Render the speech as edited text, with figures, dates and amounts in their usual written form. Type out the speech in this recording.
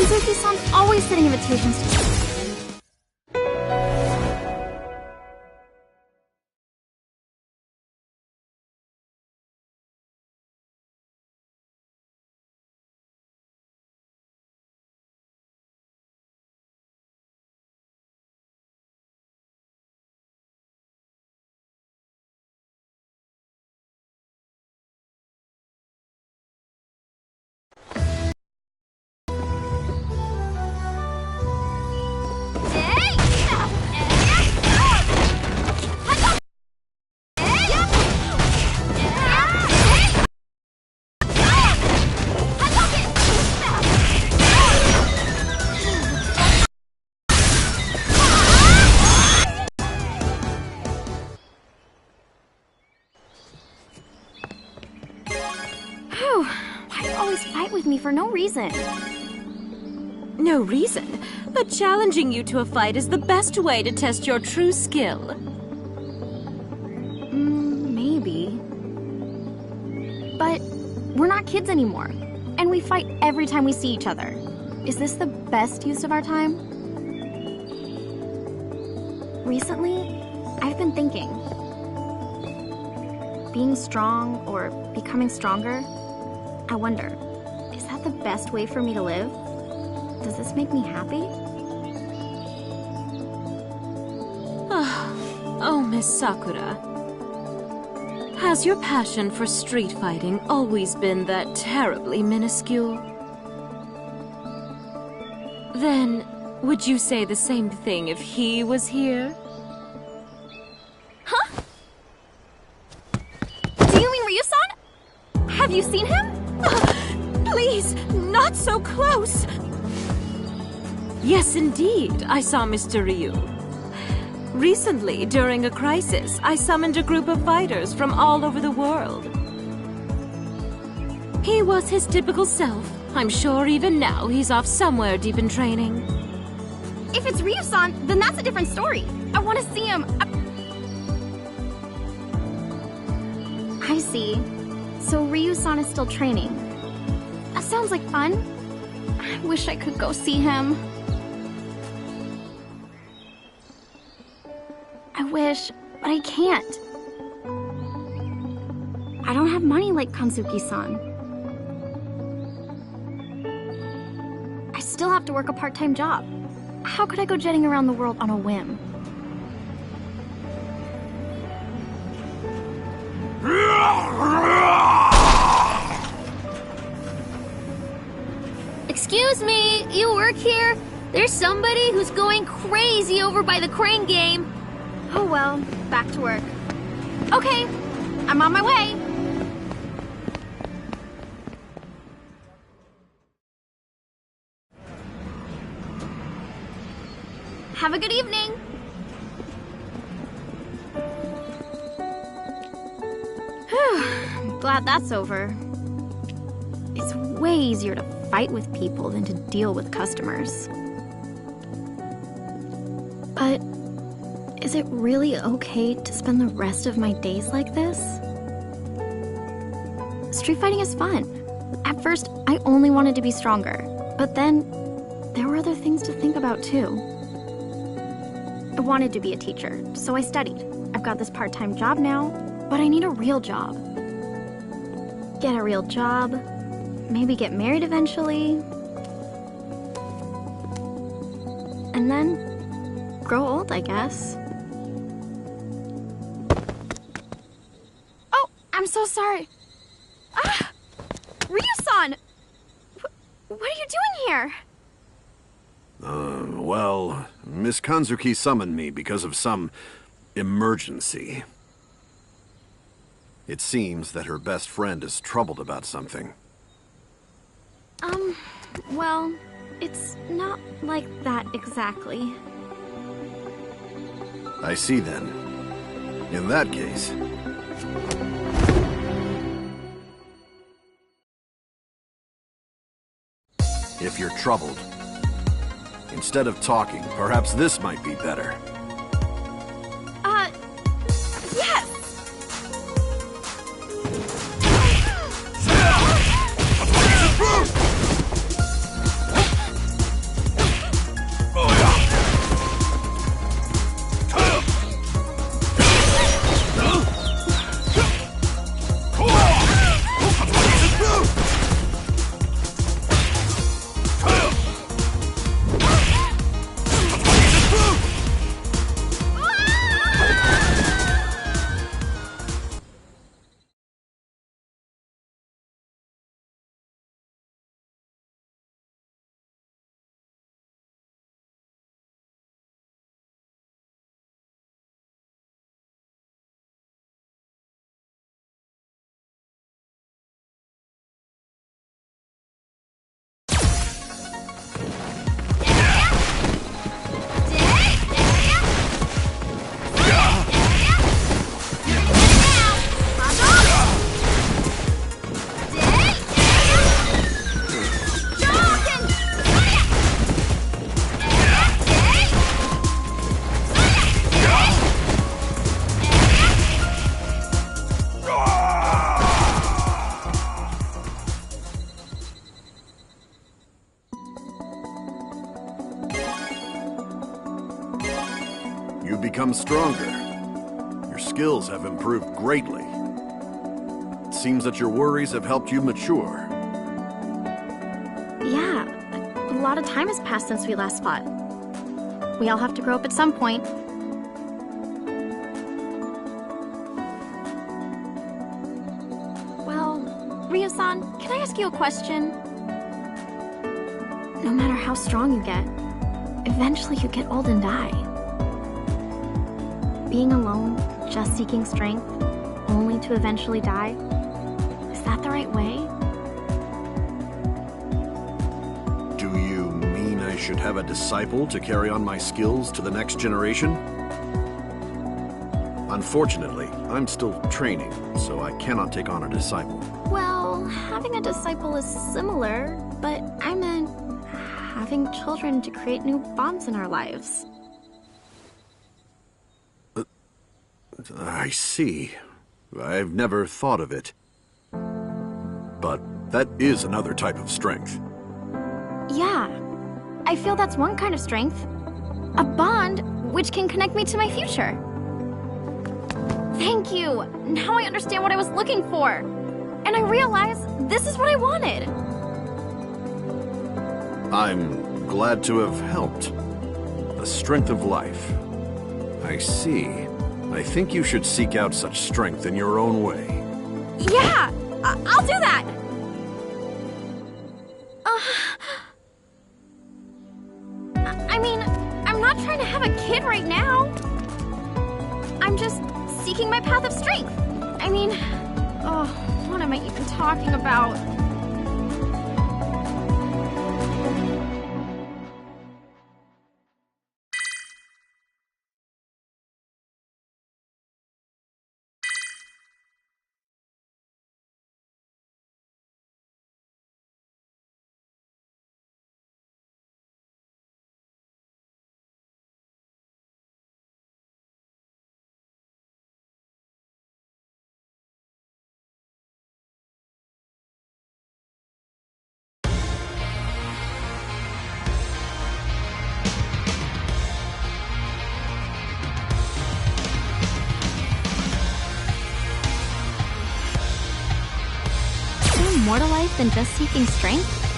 Kanzuki-san's always sending invitations to... for no reason. No reason? But challenging you to a fight is the best way to test your true skill. Maybe. But we're not kids anymore, and we fight every time we see each other. Is this the best use of our time? Recently, I've been thinking. Being strong or becoming stronger, I wonder, is that the best way for me to live? Does this make me happy? Oh, Miss Sakura. Has your passion for street fighting always been that terribly minuscule? Then, would you say the same thing if he was here? Huh? Do you mean Ryu-san? Have you seen him? Please, not so close! Yes, indeed, I saw Mr. Ryu. Recently, during a crisis, I summoned a group of fighters from all over the world. He was his typical self. I'm sure even now he's off somewhere deep in training. If it's Ryu-san, then that's a different story. I want to see him. I see. So Ryu-san is still training. That sounds like fun. I wish I could go see him. I wish, but I can't. I don't have money like Kanzuki-san. I still have to work a part-time job. How could I go jetting around the world on a whim? Excuse me, you work here? There's somebody who's going crazy over by the crane game. Oh well, back to work. Okay, I'm on my way. Have a good evening. I'm glad that's over. It's way easier to fight with people than to deal with customers. But is it really okay to spend the rest of my days like this? Street fighting is fun. At first, I only wanted to be stronger, but then there were other things to think about too. I wanted to be a teacher, so I studied. I've got this part-time job now, but I need a real job. Get a real job, maybe get married eventually, and then grow old, I guess. Oh, I'm so sorry. Ah! Ryu-san! What are you doing here? Well, Miss Kanzuki summoned me because of some emergency. It seems that her best friend is troubled about something. Well, it's not like that exactly. I see then. In that case... If you're troubled, instead of talking, perhaps this might be better. Yes! You've become stronger. Your skills have improved greatly. It seems that your worries have helped you mature. Yeah, a lot of time has passed since we last fought. We all have to grow up at some point. Well, Ryo-san, can I ask you a question? No matter how strong you get, eventually you get old and die. Being alone, just seeking strength, only to eventually die, is that the right way? Do you mean I should have a disciple to carry on my skills to the next generation? Unfortunately, I'm still training, so I cannot take on a disciple. Well, having a disciple is similar, but I meant having children to create new bonds in our lives. I see. I've never thought of it. But that is another type of strength. Yeah, I feel that's one kind of strength. A bond which can connect me to my future. Thank you! Now I understand what I was looking for. And I realize this is what I wanted. I'm glad to have helped. The strength of life. I see. I think you should seek out such strength in your own way. Yeah! I'll do that! I mean, I'm not trying to have a kid right now. I'm just seeking my path of strength. I mean, what am I even talking about? More to life than just seeking strength?